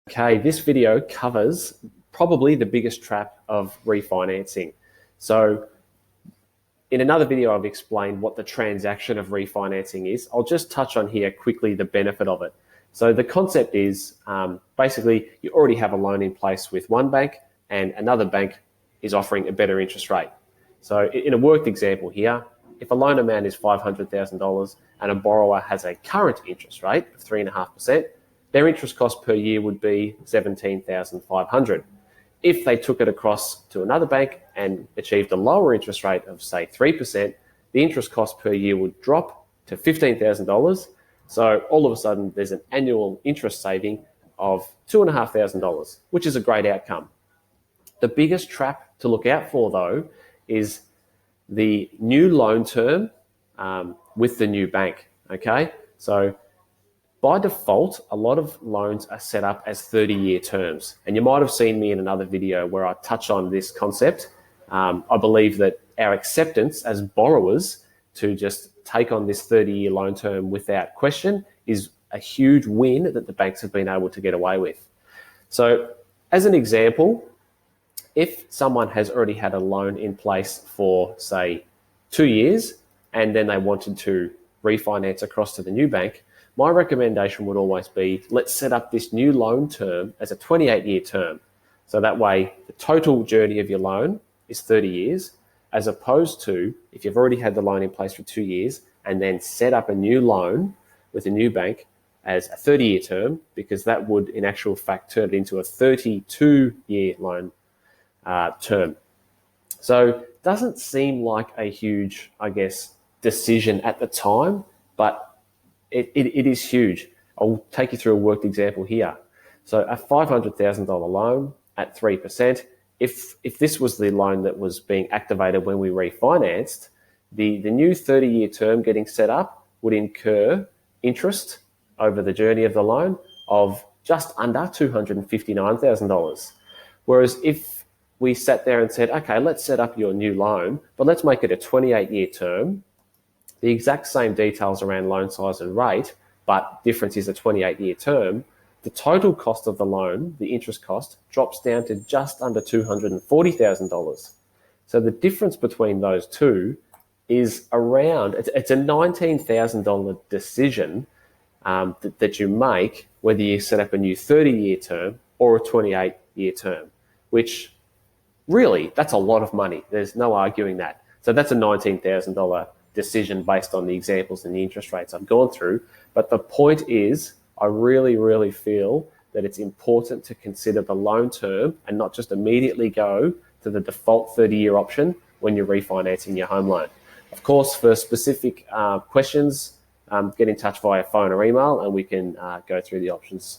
Okay, this video covers probably the biggest trap of refinancing. So in another video, I've explained what the transaction of refinancing is. I'll just touch on here quickly the benefit of it. So the concept is basically you already have a loan in place with one bank and another bank is offering a better interest rate. So in a worked example here, if a loan amount is $500,000 and a borrower has a current interest rate of 3.5%, their interest cost per year would be $17,500. If they took it across to another bank and achieved a lower interest rate of, say, 3%, the interest cost per year would drop to $15,000. So all of a sudden, there's an annual interest saving of $2,500, which is a great outcome. The biggest trap to look out for, though, is the new loan term with the new bank. Okay, so by default, a lot of loans are set up as 30-year terms. And you might have seen me in another video where I touch on this concept. I believe that our acceptance as borrowers to just take on this 30-year loan term without question is a huge win that the banks have been able to get away with. So as an example, if someone has already had a loan in place for, say, 2 years, and then they wanted to refinance across to the new bank, my recommendation would always be, let's set up this new loan term as a 28-year term. So that way, the total journey of your loan is 30 years, as opposed to if you've already had the loan in place for 2 years and then set up a new loan with a new bank as a 30-year term, because that would, in actual fact, turn it into a 32-year loan term. So it doesn't seem like a huge, decision at the time, but it is huge. I'll take you through a worked example here. So a $500,000 loan at 3%, if this was the loan that was being activated when we refinanced, the new 30-year term getting set up would incur interest over the journey of the loan of just under $259,000. Whereas if we sat there and said, okay, let's set up your new loan, but let's make it a 28-year term, the exact same details around loan size and rate, but difference is a 28-year term, the total cost of the loan, the interest cost, drops down to just under $240,000. So the difference between those two is around, it's a $19,000 decision that you make whether you set up a new 30-year term or a 28-year term, which really, that's a lot of money. There's no arguing that. So that's a $19,000 decision based on the examples and the interest rates I've gone through. But the point is, I really, really feel that it's important to consider the loan term and not just immediately go to the default 30-year option when you're refinancing your home loan. Of course, for specific questions, get in touch via phone or email and we can go through the options